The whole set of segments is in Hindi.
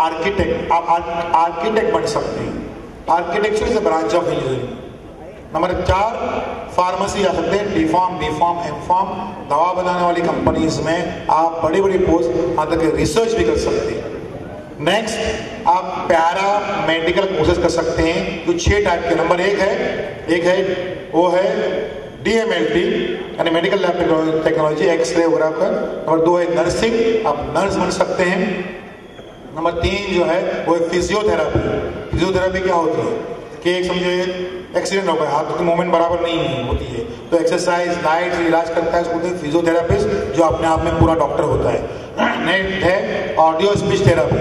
आर्किटेक्ट, आप आर्किटेक्ट बन सकते हैं। Architecture is a branch of engineering. Number 4, pharmacy जा सकते हैं, D.Pharm, B.Pharm, M.Pharm। दवा बनाने वाली कंपनीज में आप बड़ी बड़ी पोस्ट, यहाँ तक रिसर्च भी कर सकते हैं। नेक्स्ट, आप पैरा मेडिकल कोर्सेज कर सकते हैं, जो 6 टाइप के। नंबर 1 है वो है DMLT यानी मेडिकल लैब टेक्नोलॉजी, एक्सरे वगैरह का। नंबर 2 है नर्सिंग, आप नर्स बन सकते हैं। नंबर 3 जो है वो है फिजियोथेरापी। फिजियोथेरापी क्या होती है कि एक समझे एक्सीडेंट हो गया, हाथों की मूवमेंट बराबर नहीं होती है, तो एक्सरसाइज डाइट से इलाज करता है, उसको फिजियोथेरापिस्ट, जो अपने आप में पूरा डॉक्टर होता है। नेक्स्ट है ऑडियो स्पीच थेरापी।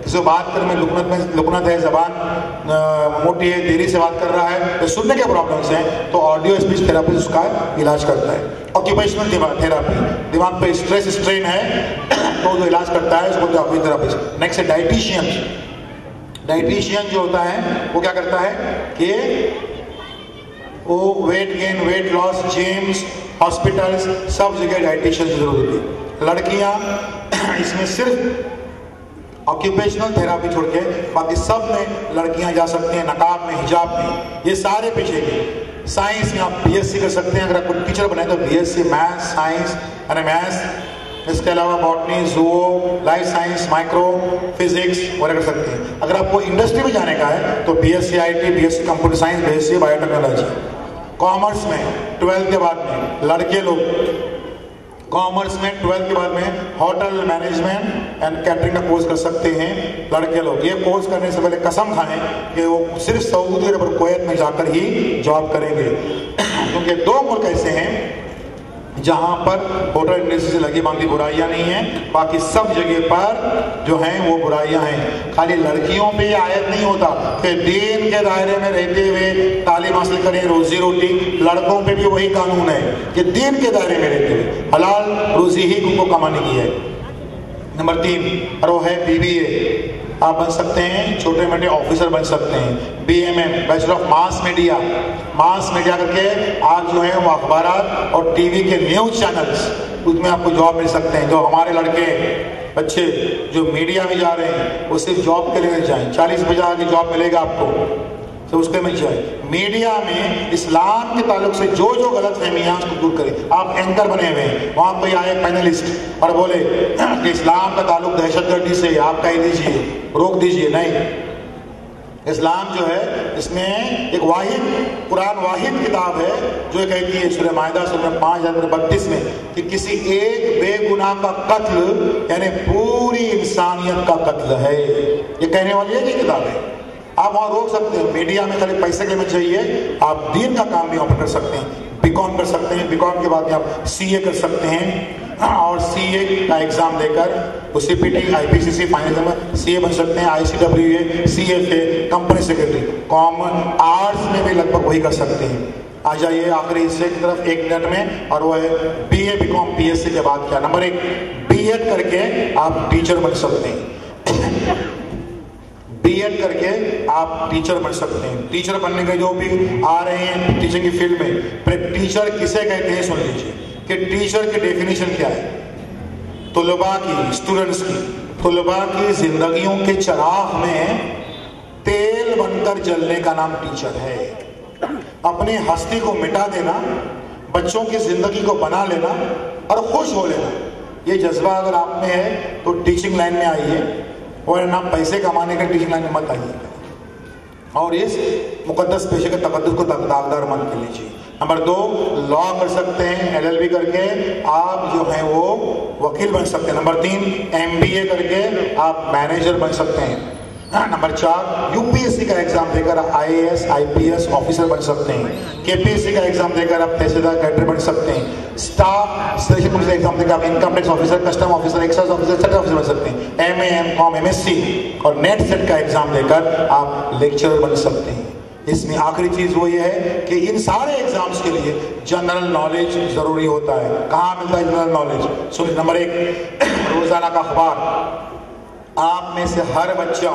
किसी को बात करने में लुकनत है, जबान मोटी है, देरी से बात कर रहा है, तो सुनने के प्रॉब्लम्स हैं, तो ऑडियो स्पीच थेरापी उसका इलाज करता है। ऑक्यूपेशनल थेरापी, दिमाग पे स्ट्रेस स्ट्रेन है तो जो इलाज करता है उसको ऑक्यूपेशनल थेरापिस्ट। नेक्स्ट है डाइटिशियन। डाइटिशियन जो होता है वो क्या करता है कि वो weight gain, weight loss, gyms, hospitals, सब जगह डाइटिशियन की जरूरत होती है। लड़कियां इसमें सिर्फ ऑक्यूपेशनल थेरापी छोड़ के बाकी सब में लड़कियां जा सकती हैं, नकाब में, हिजाब में, ये सारे पेशे के। साइंस में आप BSc कर सकते हैं, अगर आपको टीचर बने तो BSc मैथ्स, साइंस यानी मैथ्स, इसके अलावा botany, zoo, life science, micro physics वगैरह कर सकते हैं। अगर आपको इंडस्ट्री में जाने का है तो BSc IT, BSc computer science, BSc biotechnology. Commerce में 12th के बाद में लड़के लोग कॉमर्स में 12th के बाद में होटल मैनेजमेंट एंड कैटरिंग का कोर्स कर सकते हैं लड़के लोग। ये कोर्स करने से पहले कसम खाएं कि वो सिर्फ सऊदी अरब और कुवैत में जाकर ही जॉब करेंगे, क्योंकि 2 मुल्क ऐसे हैं जहां पर होटल इंडस्ट्री से लगी बाकी बुराइयां नहीं हैं, बाकी सब जगह पर जो हैं वो बुराइयां हैं। खाली लड़कियों पे ये आयत नहीं होता कि दीन के दायरे में रहते हुए तालीम हासिल करें, रोजी रोटी, लड़कों पे भी वही कानून है कि दीन के दायरे में रहते हुए हलाल रोजी ही उनको कमाने की है। नंबर 3 और वो है BBA। आप बन सकते हैं छोटे मोटे ऑफिसर बन सकते हैं। BMM bachelor of mass media करके आप जो है वो अखबारात और टीवी के न्यूज चैनल्स, उसमें आपको जॉब मिल सकते हैं। जो हमारे लड़के बच्चे जो मीडिया में जा रहे हैं वो सिर्फ जॉब के लिए जाएं, 40,000 की जॉब मिलेगा आपको, तो उसके में जाए। मीडिया में इस्लाम के ताल्लुक से जो जो गलत फहमियाँ उसको दूर करें। आप एंकर बने हुए हैं, वहाँ कोई आए पैनलिस्ट और बोले कि इस्लाम का ताल्लुक दहशतगर्दी से, आप कह दीजिए, रोक दीजिए, नहीं। इस्लाम जो है इसमें एक वाहिद कुरान वाहिद किताब है जो कहती है सूरह माइदा सूरह 5:32 में कि किसी एक बेगुनाह का कत्ल यानी पूरी इंसानियत का कत्ल है। ये कहने वाली है कि किताब है। आप वहाँ रोक सकते हैं। मीडिया में खाली पैसे के लिए चाहिए, आप दीन का काम भी वहाँ पर कर सकते हैं। BCom कर सकते हैं, BCom के बाद में आप CA कर सकते हैं और CA का एग्जाम देकर CPT, IPCC फाइनल में CA बन सकते हैं। ICWA, CFA, company secretary. Common arts में भी लगभग वही कर सकते हैं। आ जाइए आखिरी हिस्से की तरफ 1 मिनट में, और वो है BA, BCom, PSC के बाद क्या। नंबर 1 B.Ed करके आप टीचर बन सकते हैं। B.Ed करके आप टीचर बन सकते हैं। टीचर बनने के जो भी आ रहे हैं टीचिंग की फील्ड में, फिर टीचर किसे कहते हैं सुन लीजिए कि टीचर की डेफिनेशन क्या है। तुलबा की, स्टूडेंट्स की, तुलबा की जिंदगियों के चिराग में तेल बनकर जलने का नाम टीचर है। अपनी हस्ती को मिटा देना, बच्चों की जिंदगी को बना लेना और खुश हो लेना, ये जज्बा अगर आप में है तो टीचिंग लाइन में आइए, और ना पैसे कमाने के टीचिंग लाइन में मत आइए, और इस मुकद्दस पेशे के तकद्दुस को दागदार मत कर लीजिए। नंबर 2 लॉ कर सकते हैं, LLB करके आप जो है वो वकील बन सकते हैं। नंबर 3 MBA करके आप मैनेजर बन सकते हैं। नंबर 4 UPSC का एग्जाम देकर आप IAS, IPS ऑफिसर बन सकते हैं। KPSC का एग्जाम देकर आप तहसीलदार, कैडर बन सकते हैं। स्टाफ सिलेक्शन कमीशन एग्जाम देकर आप income tax officer, custom officer, excise officer, sector officer बन सकते हैं। MA, MCom, MSc और नेट सेट का एग्जाम देकर आप लेक्चरर बन सकते हैं। इसमें आखिरी चीज वो ये है कि इन सारे एग्जाम्स के लिए जनरल नॉलेज जरूरी होता है। कहाँ मिलता है जनरल नॉलेज? सुनिए, नंबर 1 रोजाना का अखबार। आप में से हर बच्चा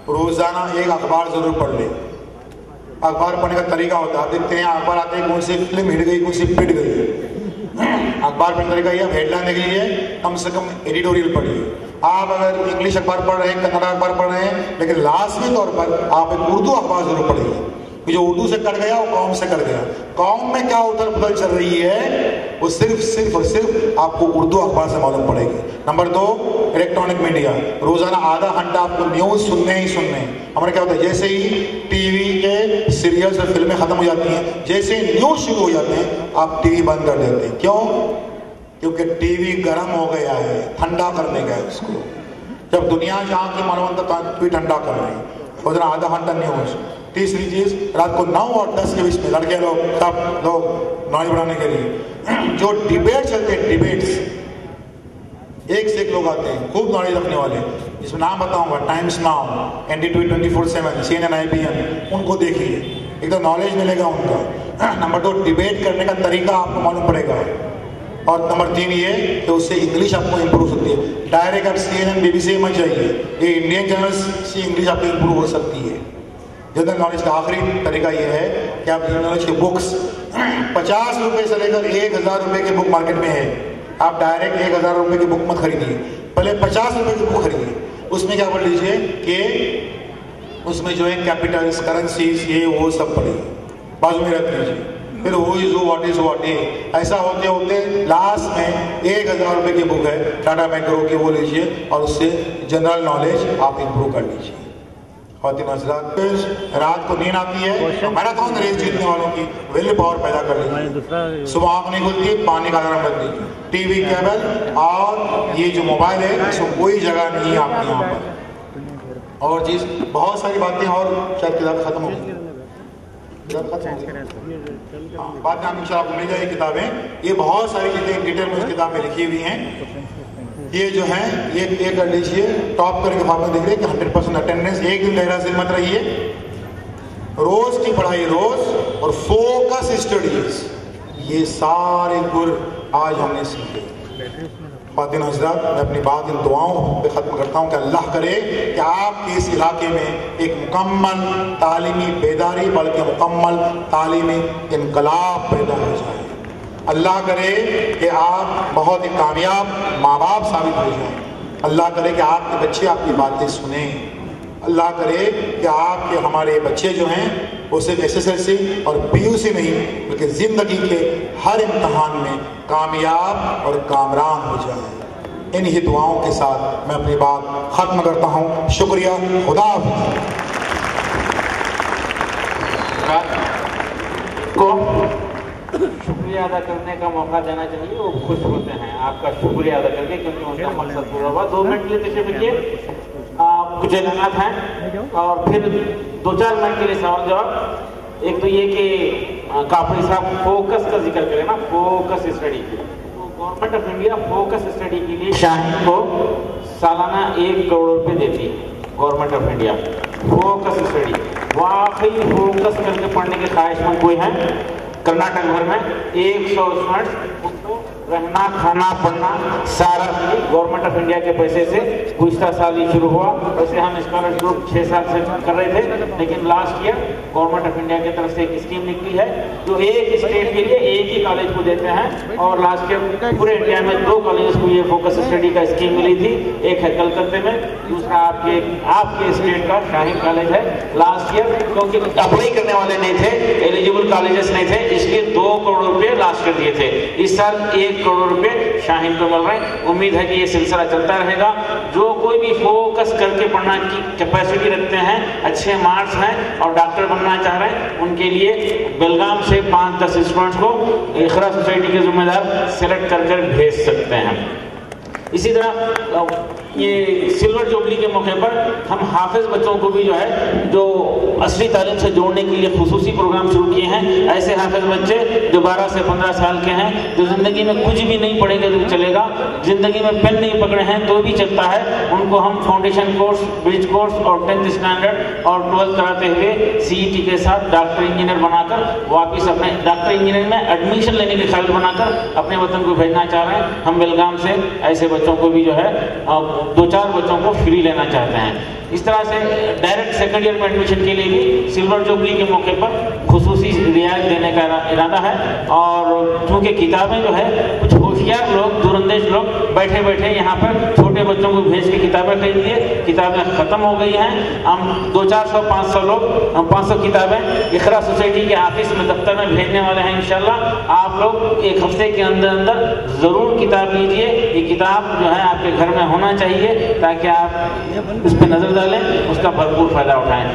रोजाना एक अखबार जरूर पढ़ ले। अखबार पढ़ने का तरीका होता है, आप देखते हैं अखबार आते हैं, कौन सी फिल्म हिट गई, कौन सी पिट गई। अखबार पढ़ने का ये हेडलाइन देख लीजिए, कम से कम एडिटोरियल पढ़िए। आप अगर इंग्लिश अखबार पढ़ रहे हैं, कन्नड़ अखबार पढ़ रहे हैं, लेकिन लाजमी तौर पर आप एक उर्दू अखबार जरूर पढ़िए। जो उर्दू से कट गया वो कौम से कट गया। कौम में क्या उथल पुथल चल रही है वो सिर्फ और सिर्फ आपको उर्दू अखबार से मालूम पड़ेगी। Number 2, electronic media. रोजाना आधा घंटा आपको न्यूज सुनने ही सुनने। हमारे क्या होता है, जैसे ही टीवी के सीरियल्स और फिल्में खत्म हो जाती हैं, जैसे ही न्यूज शुरू हो जाते हैं, आप टीवी बंद कर देते हैं। क्यों? क्योंकि टीवी गर्म हो गया है, ठंडा करने का है उसको। जब दुनिया जहाँ की मानवता भी ठंडा कर रही है, रोजाना आधा घंटा न्यूज। तीसरी चीज, रात को 9 और 10 के बीच में लड़के लोग सब लोग नॉलेज बढ़ाने के लिए जो डिबेट चलते हैं, डिबेट्स, एक से एक लोग आते हैं खूब नॉलेज रखने वाले, जिसमें नाम बताऊंगा, times now, NDTV 24/7, CNN, IBN, उनको देखिए, एक तो नॉलेज मिलेगा उनका। नंबर 2, डिबेट करने का तरीका आपको मालूम पड़ेगा। और नंबर 3 ये कि उससे इंग्लिश आपको इंप्रूव होती है। डायरेक्ट आप CNN, BBC मत जाइए, ये इंडियन चैनल्स से इंग्लिश आपकी इंप्रूव हो सकती है। जनरल नॉलेज का आखिरी तरीका ये है कि आप जनरल नॉलेज की बुक्स 50 रुपए से लेकर 1000 रुपए की बुक मार्केट में है। आप डायरेक्ट 1000 रुपए की बुक मत खरीदिए, पहले 50 रुपए की बुक खरीदिए। उसमें क्या पढ़ लीजिए कि उसमें जो है कैपिटल्स, करेंसीज, ये वो सब पढ़िए, बाजू में रख लीजिए। फिर वो इज व्हाट इज व्हाट है, ऐसा होते होते लास्ट में 1000 रुपए की बुक है टाटा बैंकरों की, वो लीजिए और उससे जनरल नॉलेज आप इंप्रूव कर लीजिए। रात को नींद आती है, मैराथन रेस जीतने वालों की विल पावर पैदा कर लीजिए। सुबह आँख नहीं खुलती, पानी का अलार्म बंद कीजिए। टीवी, केबल और ये जो मोबाइल है, इसको कोई जगह नहीं है आपके यहाँ पर। और चीज बहुत सारी बातें, और शायद किताब खत्म हो गई, बाद में आपको मिल जाएगी किताबें। ये बहुत सारी चीजें डिटेल में उस किताब में लिखी हुई हैं। ये जो है ये कर लीजिए, टॉप करके आपने देख रहे हैं कि 100% अटेंडेंस, एक दिन गैर हाजिर मत रहिए, रोज की पढ़ाई रोज, और फोकस स्टडीज, ये सारे गुर आज हमने सीखे। ख्वातीन हज़रात, मैं अपनी बात इन दुआओं पे ख़त्म करता हूँ कि अल्लाह करे कि आपके इस इलाके में एक मुकम्मल तालीमी बेदारी, बल्कि मुकम्मल तालीमी इनकलाब पैदा हो जाए। अल्लाह करे कि आप बहुत ही कामयाब माँ बाप साबित हो जाएं। अल्लाह करे कि आपके बच्चे आपकी बातें सुने। अल्लाह करे कि आपके हमारे बच्चे जो हैं वो सिर्फ SSLC और PUC नहीं, बल्कि ज़िंदगी के हर इम्तहान में कामयाब और कामरान हो जाए। इन्हीं दुआओं के साथ मैं अपनी बात ख़त्म करता हूँ। शुक्रिया, खुदा को शुक्रिया अदा करने का मौका देना चाहिए। वो खुश होते हैं आपका शुक्रिया अदा करके, क्योंकि उनका मकसद पूरा हुआ। 2 मिनट के लिए तशरीफ रखिए, कुछ ऐलानात हैं और फिर 2-4 मिनट के लिए सवाल जवाब। एक तो ये कि काफी साहब फोकस का जिक्र करें ना, फोकस स्टडी। तो government of India focus study के लिए शाहीन को सालाना 1 करोड़ रुपए देती है। Government of India focus study, वाकई फोकस करके पढ़ने के ख्वाहिशमंद कोई है कर्नाटक भर में 100 स्टूडेंट्स, उनको रहना, खाना, पढ़ना सारा गवर्नमेंट ऑफ इंडिया के पैसे से गुज़श्ता साल ही शुरू हुआ। वैसे हम स्कॉलरशिप 6 साल से कर रहे थे, लेकिन last year government of India की तरफ से एक स्कीम निकली है जो एक स्टेट के लिए एक ही कॉलेज को देते हैं। और लास्ट ईयर पूरे इंडिया में 2 कॉलेज को ये फोकस स्टडी का स्कीम मिली थी। एक है कलकत्ते में, दूसरा आपके स्टेट का शाहीन कॉलेज है। लास्ट ईयर क्योंकि अप्लाई करने वाले नहीं थे, एलिजिबल कॉलेजेस नहीं थे, इसलिए 2 करोड़ रुपए लास्ट कर दिए थे। इस साल 1 करोड़ रुपए शाहीन को मिल रहे हैं। उम्मीद है कि ये सिलसिला चलता रहेगा। जो कोई भी फोकस करके पढ़ना की कैपेसिटी रखते हैं, अच्छे मार्क्स हैं और डॉक्टर बनना चाह रहे हैं, उनके लिए बेलगाम से 5-10 स्टूडेंट्स को इखरा सोसाइटी के जिम्मेदार सेलेक्ट कर भेज सकते हैं। इसी तरह ये सिल्वर जुबली के मौके पर हम हाफिज बच्चों को भी जो है, जो असली तालीम से जोड़ने के लिए खुसूसी प्रोग्राम शुरू किए हैं। ऐसे हाफिज बच्चे जो 12 से 15 साल के हैं, जो ज़िंदगी में कुछ भी नहीं पढ़ेंगे तो चलेगा, ज़िंदगी में पेन नहीं पकड़े हैं तो भी चलता है, उनको हम फाउंडेशन कोर्स, ब्रिज कोर्स और 10th स्टैंडर्ड और 12th कराते हुए CET के साथ डॉक्टर इंजीनियर बनाकर वापस अपने डॉक्टर इंजीनियर में एडमिशन लेने के काबिल बनाकर अपने वतन को भेजना चाह रहे हैं। हम बेलगाम से ऐसे बच्चों को भी जो है 2-4 बच्चों को फ्री लेना चाहते हैं। इस तरह से डायरेक्ट सेकंड ईयर में एडमिशन के लिए भी सिल्वर जुबली के मौके पर खुसूसी रियायत देने का इरादा है। और चूँकि किताबें जो है कुछ होशियार लोग, दूरंदेश लोग बैठे बैठे यहाँ पर छोटे बच्चों को भेज के किताबें खरीद लिए, किताबें ख़त्म हो गई हैं। हम 200-400-500 लोग, हम 500 किताबें इकरा सोसाइटी के ऑफिस में, दफ्तर में भेजने वाले हैं इंशाल्लाह। आप लोग 1 हफ्ते के अंदर अंदर ज़रूर किताब लीजिए। ये किताब जो है आपके घर में होना चाहिए ताकि आप उस पर नज़र डालें, उसका भरपूर फ़ायदा उठाएँ।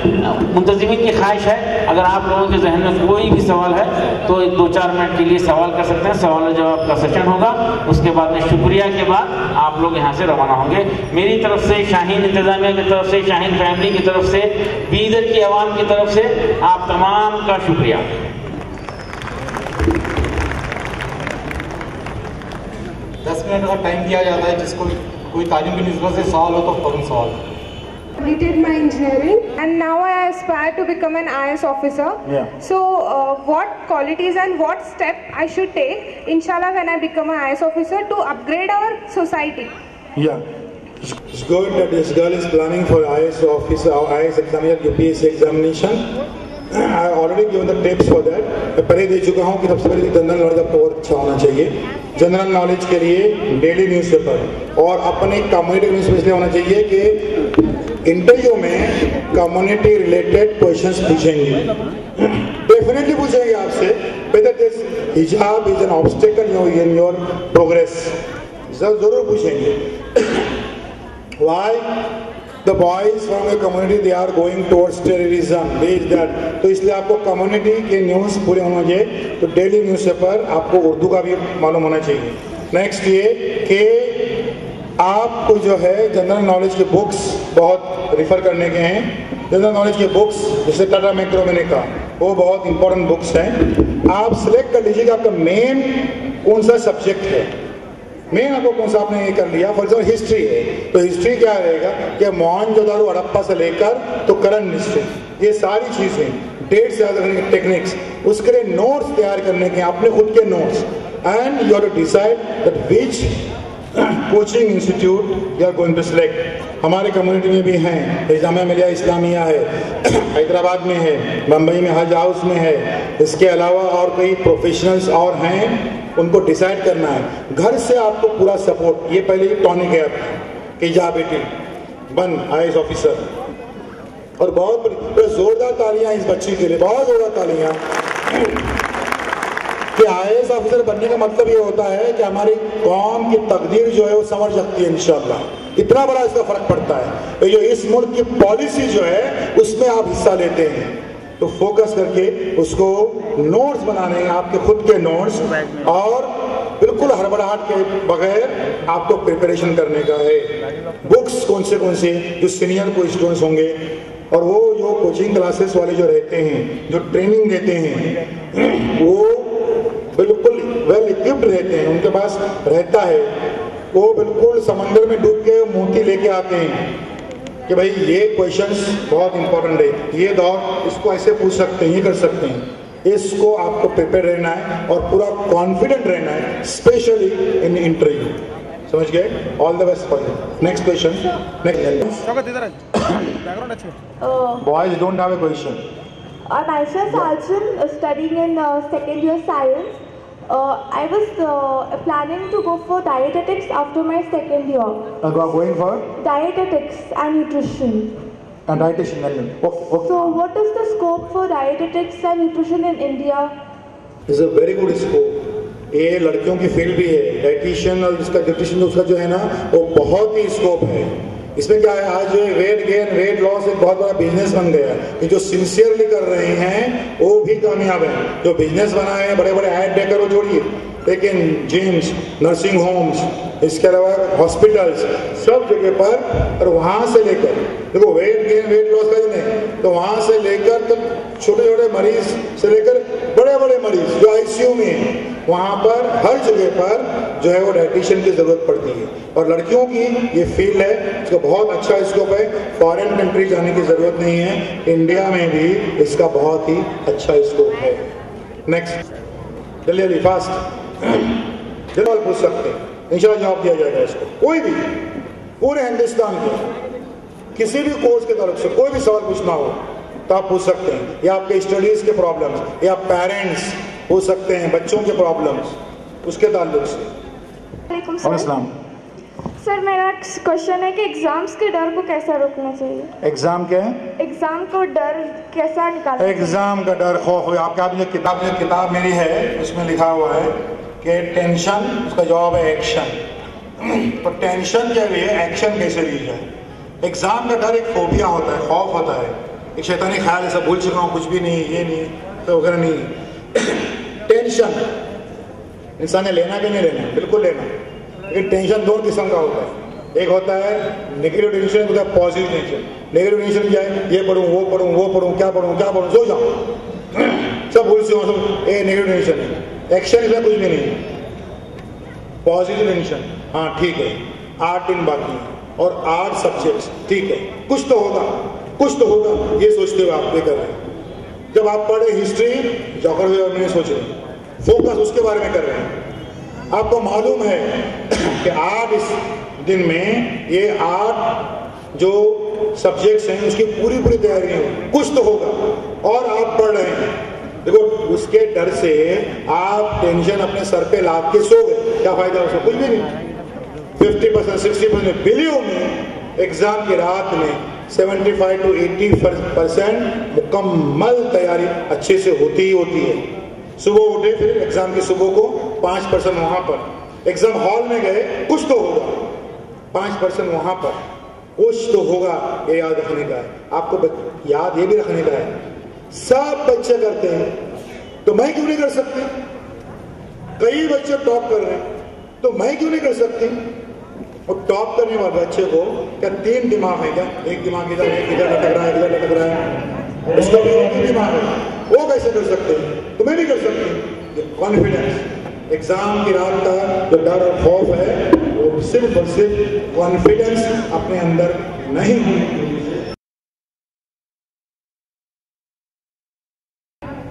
मुंतज़िमीन की ख्वाहिश है, अगर आप लोगों के जहन में कोई भी सवाल है तो 2-4 मिनट के लिए सवाल कर सकते हैं। सवाल जवाब का सेशन होगा, उसके बाद में शुक्रिया के बाद आप लोग यहाँ से रवाना होंगे। मेरी तरफ से, शाहीन इंतज़ामिया की तरफ से, शाहीन फैमिली की तरफ से, बीदर की आवाम की तरफ से आप तमाम का शुक्रिया। 10 मिनट का टाइम दिया जाता है, जिसको कोई तालीम की निस्बत से सवाल हो तो फौरन सवाल। Completed my engineering and now I aspire to become an IAS officer. Yeah. So what qualities and what step I should take, inshallah, when I become an IAS officer to upgrade our society? Yeah, it's good that this girl is planning for IAS officer or IAS examination, UPSC examination. I have already given the tips for that. मैं पहले दे चुका हूँ कि सबसे पहले जनरल नॉलेज आपको बहुत अच्छा होना चाहिए। जनरल नॉलेज के लिए डेली न्यूज़पेपर और अपने कम्युनिटी न्यूज़ इसलिए होना चाहिए कि इंटरव्यू में कम्युनिटी रिलेटेड क्वेश्चंस पूछेंगे, डेफिनेटली पूछेंगे आपसे whether this hijab is an obstacle in your progress, जरूर पूछेंगे। Why the boys from the community they are going towards terrorism, this that, तो इसलिए आपको कम्युनिटी के न्यूज़ पूरे होना चाहिए। तो डेली न्यूज़पेपर आपको उर्दू का भी मालूम होना चाहिए। नेक्स्ट ये कि आपको जो है जनरल नॉलेज के बुक्स बहुत रिफ़र करने के हैं। जनरल नॉलेज के बुक्स जैसे टाटा मैक्रो मैंने कहा, वो बहुत इंपॉर्टेंट बुक्स हैं। आप सिलेक्ट कर लीजिएगा आपका मेन कौन सा सब्जेक्ट है। मेन आपको कौन सा आपने ये कर लिया, फॉर एग्जाम्पल हिस्ट्री है तो हिस्ट्री क्या रहेगा कि मोहनजोदारो हड़प्पा से लेकर तो करंट हिस्ट्री, ये सारी चीज़ें डेट्स याद रखने के टेक्निक्स, उसके लिए नोट्स तैयार करने के अपने खुद के notes, and you have to decide that which coaching institute you are going to select. हमारे कम्युनिटी में भी हैं, जामिया मिलिया इस्लामिया है, हैदराबाद में है, मुंबई में हज हाउस में है, इसके अलावा और कई प्रोफेशनल्स और हैं, उनको डिसाइड करना है। घर से आपको पूरा सपोर्ट, ये पहले ही टॉनिक है कि जा बेटी बन IAS ऑफिसर। और बहुत जोरदार तालियां इस बच्ची के लिए, बहुत जोरदार तालियां कि IAS ऑफिसर बनने का मतलब ये होता है कि हमारी कौम की तकदीर जो है वो समझ सकती है इंशाअल्लाह। इतना बड़ा इसका फर्क पड़ता है। तो ये इस मुल्क की पॉलिसी जो है उसमें आप हिस्सा लेते हैं, तो फोकस करके उसको नोट्स बनाने हैं, आपके खुद के नोट्स, और बिल्कुल हड़बड़ाहट के बगैर आपको प्रिपरेशन करने का है। बुक्स कौन से जो सीनियर को स्टूडेंट्स होंगे, और वो जो कोचिंग क्लासेस वाले जो रहते हैं, जो ट्रेनिंग देते हैं, वो बिल्कुल वेल इक्विप्ड रहते हैं, उनके पास रहता है, वो बिल्कुल समंदर में डूब के मोती लेके आते हैं कि भाई ये क्वेश्चंस बहुत इंपॉर्टेंट है, ये दौर इसको ऐसे पूछ सकते हैं, ये कर सकते हैं। इसको आपको प्रिपेयर रहना है और पूरा कॉन्फिडेंट रहना है, स्पेशली इन इंटरव्यू। समझ गए? All the best for you. Next question. Boys don't have a question. Myself Alchin, studying in second year science. I was planning to go for dietetics after my second year. Going for Dietetics and nutrition. and dietitian. Okay. So what is the scope for dietetics and nutrition in India? It's a very good scope. ये लड़कियों की फील्ड भी है, डाइटिशियन और इसका न्यूट्रिशन उसका जो है ना वो बहुत ही स्कोप है। इसमें क्या है, आज वेट गेन वेट लॉस एक बहुत बड़ा बिजनेस बन गया है। जो सिंसियरली कर रहे हैं वो भी कामयाब हैं, जो बिजनेस बनाए हैं बड़े बड़े ऐड देकर वो छोड़िए, लेकिन जिम्स, नर्सिंग होम्स, इसके अलावा हॉस्पिटल्स, सब जगह पर, और वहाँ से लेकर देखो वेट गेन वेट लॉस का ही नहीं, तो वहाँ से लेकर तो छोटे छोटे मरीज से लेकर बड़े बड़े मरीज जो ICU में हैं, वहाँ पर हर जगह पर जो है वो डाइटिशियन की ज़रूरत पड़ती है। और लड़कियों की ये फील्ड है, इसका बहुत अच्छा स्कोप है, फॉरेन कंट्री जाने की ज़रूरत नहीं है, इंडिया में भी इसका बहुत ही अच्छा स्कोप है। नेक्स्ट, जल्दी फास्ट जल्दी पूछ सकते हैं, इंशाल्लाह जवाब दिया जाएगा इसको, कोई भी पूरे हिंदुस्तान के किसी भी कोर्स के ताल्लुक से कोई भी सवाल पूछना हो तो आप पूछ सकते हैं, या आपके स्टडीज़ के प्रॉब्लम्स, या पेरेंट्स हो सकते हैं बच्चों के प्रॉब्लम्स उसके ताल्लुक से। सर, सर मेरा क्वेश्चन है कि एग्जाम्स के डर को कैसे रोकना चाहिए? एग्जाम क्या है? एग्जाम को डर कैसा निकालना? एग्जाम का डर, खौफ। आपके आप जो किताब मेरी है उसमें लिखा हुआ है कि टेंशन, उसका जवाब है एक्शन। तो टेंशन क्या है, एक्शन कैसे ली जाए? एग्जाम का डर एक फोबिया होता है, खौफ होता है, एक शैतानी ख्याल है, सब भूल चुका हूँ, कुछ भी नहीं, ये नहीं तो वगैरह नहीं। टेंशन इंसान ने लेना कि नहीं लेना? बिल्कुल लेना। लेकिन टेंशन दो किस्म का होता है, एक होता है नेगेटिव टेंशन, होता है पॉजिटिव टेंशन। नेगेटिव टेंशन क्या है? ये पढ़ूँ, वो पढ़ूँ, वो पढ़ूँ, क्या पढ़ूँ, सो जाओ, सब भूल से सब, ये नेगेटिव टेंशन है। एक्शन इसमें कुछ भी नहीं है। पॉजिटिव टेंशन, हाँ ठीक है, 8 दिन बाकी है और 8 सब्जेक्ट्स, ठीक है, कुछ तो होगा, ये सोचते हुए आप ये कर रहे हैं। जब आप पढ़े हिस्ट्री, ज्योग्राफी और नहीं सोच रहे, फोकस उसके बारे में कर रहे हैं। आपको मालूम है कि 8 इस दिन में ये 8 जो सब्जेक्ट्स हैं उसकी पूरी तैयारी नहीं होगी, कुछ तो होगा और आप पढ़ रहे हैं। देखो, उसके डर से आप टेंशन अपने सर पे लाद के सो गए, क्या फायदा उसका? कुछ भी नहीं। 50% 60% बिलियों में एग्जाम की रात में 75 to 80% मुकम्मल तैयारी अच्छे से होती ही होती है। सुबह उठे, फिर एग्जाम की सुबह को 5% वहां पर, एग्जाम हॉल में गए, कुछ तो होगा, 5% वहां पर, कुछ तो होगा, ये याद रखने का है। आपको याद ये भी रखने का है, सब बच्चे करते हैं तो मैं क्यों नहीं कर सकती? कई बच्चे टॉप कर रहे हैं तो मैं क्यों नहीं कर सकती? और टॉप करने वाले बच्चे को क्या 3 दिमाग है क्या? एक दिमाग इधर, एक इधर लटक रहा है, इधर लटक रहा है, उसका भी 3 दिमाग है, वो कैसे कर सकते हैं? तो मैं नहीं कर सकती। कॉन्फिडेंस, एग्जाम की रात का जो डर और खौफ है वो सिर्फ और सिर्फ कॉन्फिडेंस अपने अंदर नहीं होनी।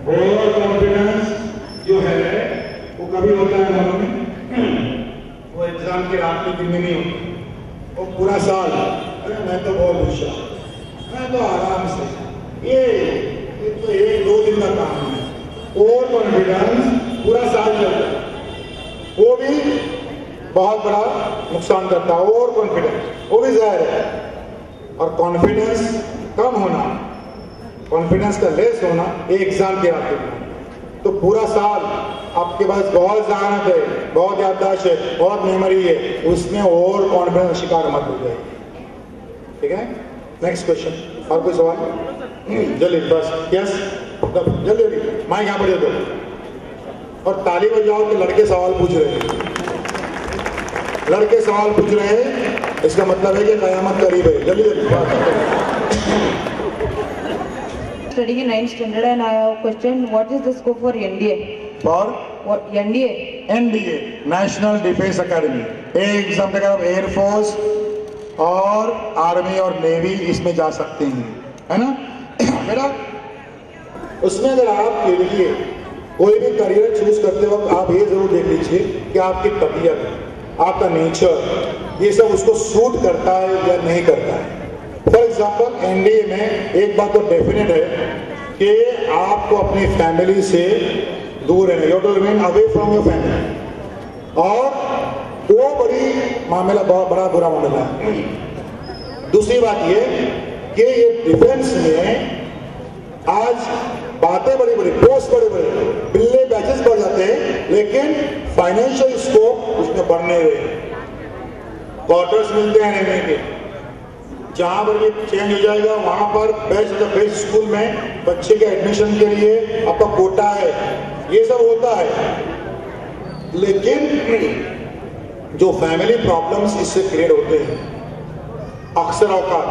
और कॉन्फिडेंस जो है वो कभी होता है मालूम है? वो एग्जाम की रात के दिन में नहीं होता, वो पूरा साल, अरे मैं तो बहुत होशियार, मैं तो आराम से, ये तो 1-2 दिन का काम है। ओवर कॉन्फिडेंस पूरा साल चलता है, वो भी बहुत बड़ा नुकसान करता है। ओवर कॉन्फिडेंस वो भी ज़ाहिर है, और कॉन्फिडेंस कम होना, कॉन्फिडेंस का लेस होना, ये एग्जाम के रात में। तो पूरा साल आपके पास बहुत ज़हानत है, बहुत याददाश्त है, बहुत मेमोरी है, उसमें ओवर कॉन्फिडेंस शिकार मत हो जाए। ठीक है, नेक्स्ट क्वेश्चन। और कोई सवाल? जल्दी, बस, यस, जल्दी, माइक यहाँ पर दे दो और ताली बजाओ कि लड़के सवाल पूछ रहे हैं। लड़के सवाल पूछ रहे हैं, इसका मतलब है कि कयामत करीब है। जल्दी Studying in 9th standard, and I have a question: what is the scope for NDA? For What NDA? NDA, National Defense Academy। Exam देकर आप एयरफोर्स और आर्मी और नेवी इसमें जा सकते हैं, है ना बेटा? उसमें अगर आप के लिए कोई भी करियर चूज करते वक्त आप ये जरूर देख लीजिए कि आपकी तबीयत, आपका नेचर, ये सब उसको सूट करता है या नहीं करता है। फॉर एग्जाम्पल, एनडीए में एक बात तो डेफिनेट है कि आपको अपनी फैमिली से दूर रहना, you to remain away from your family, और वो बड़ी मामला, बहुत बड़ा बुरा मामला है। दूसरी बात ये कि ये डिफेंस में आज बातें बड़ी बड़ी, पोस्ट बड़े बड़े, बिल्ले बैचेस बढ़ जाते हैं, लेकिन फाइनेंशियल स्कोप उसमें बढ़ नहीं रहे। क्वार्टर्स मिलते हैं रहने के, जहां पर ये चेंज हो जाएगा वहां पर बेस्ट स्कूल में बच्चे के एडमिशन के लिए आपका कोटा है, ये सब होता है। लेकिन जो फैमिली प्रॉब्लम्स इससे क्रिएट होते हैं, अक्सर औकात,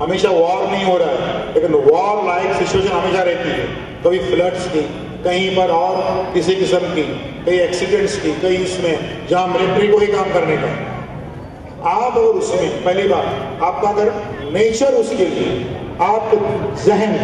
हमेशा वॉर नहीं हो रहा है, लेकिन वॉर लाइक सिचुएशन हमेशा रहती है। कभी फ्लड्स की, कहीं पर और किसी किस्म की, कई एक्सीडेंट्स की, कई इसमें जहां मिलिट्री को ही काम करने का। आप अगर उसमें, पहली बात, आपका अगर नेचर उसके लिए आपको जहन,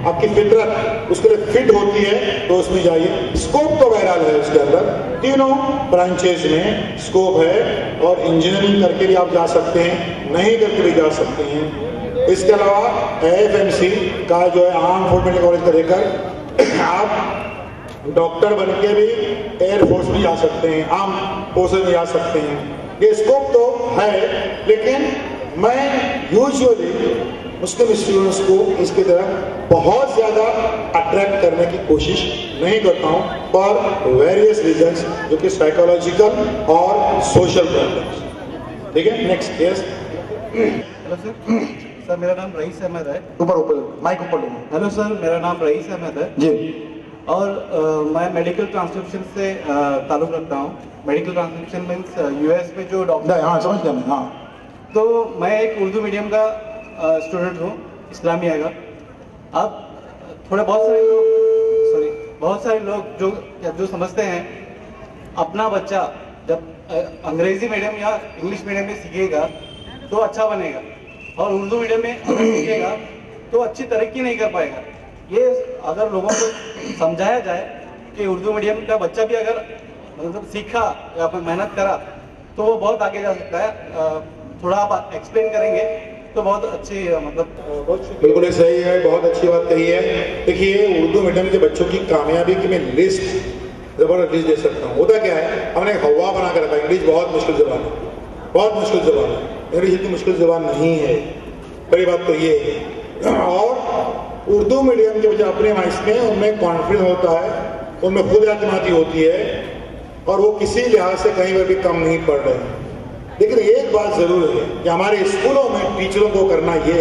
आपकी फितरत उसके लिए फिट होती है तो उसमें जाइए। स्कोप तो बहरहाल है उसके अंदर, तीनों ब्रांचेज में स्कोप है और इंजीनियरिंग करके भी आप जा सकते हैं, नहीं करके भी जा सकते हैं। इसके अलावा AFMC का जो है आर्म फोर्स मेडिकल कॉलेज का देकर आप डॉक्टर बन के भी एयरफोर्स में जा सकते हैं, आर्म फोर्सेज में जा सकते हैं। ये स्कोप तो है, लेकिन मैं यूजुअली मुस्लिम स्टूडेंट्स को इसकी तरफ बहुत ज़्यादा अट्रैक्ट करने की कोशिश नहीं करता हूँ फॉर वेरियस रीजंस, जो कि साइकोलॉजिकल और सोशल प्रॉब्लम्स। ठीक है, नेक्स्ट। यस, हेलो सर, मेरा नाम रईस अहमद है। ऊपर माइक ऊपर लो। हेलो सर, मेरा नाम रईस अहमद है जी, और मैं मेडिकल ट्रांसक्रिप्शन से ताल्लुक़ रखता हूँ। मेडिकल ट्रांसक्रिप्शन मीन्स यूएस में जो डॉक्टर, हाँ समझ गया मैं। हाँ, तो मैं एक उर्दू मीडियम का स्टूडेंट हूँ, इस्लामिया का। अब बहुत सारे लोग जो समझते हैं अपना बच्चा जब अंग्रेजी मीडियम या इंग्लिश मीडियम में सीखेगा तो अच्छा बनेगा, और उर्दू मीडियम में अगर सीखेगा तो अच्छी तरक्की नहीं कर पाएगा। ये अगर लोगों को समझाया जाए कि उर्दू मीडियम का बच्चा भी अगर मतलब सीखा या फिर मेहनत करा तो वो बहुत आगे जा सकता है। थोड़ा आप एक्सप्लेन करेंगे तो बहुत अच्छी, मतलब बिल्कुल सही है, बहुत अच्छी बात कही है। देखिए, उर्दू मीडियम के बच्चों की कामयाबी की मैं लिस्ट जबरदस्त लिस्ट दे सकता हूँ। होता क्या है, हमने एक हवा बना कर रखा है। इंग्लिश बहुत मुश्किल ज़बान है, बहुत मुश्किल ज़बान है। इंग्लिश इतनी मुश्किल ज़बान नहीं है, पहली बात तो ये है। और उर्दू मीडियम के बच्चे अपने माइंड में, उनमें कॉन्फिडेंस होता है, उनमें खुद एतमादी होती है, और वो किसी लिहाज से कहीं पर भी कम नहीं पड़ रहे हैं। लेकिन एक बात ज़रूर है कि हमारे स्कूलों में टीचरों को करना ये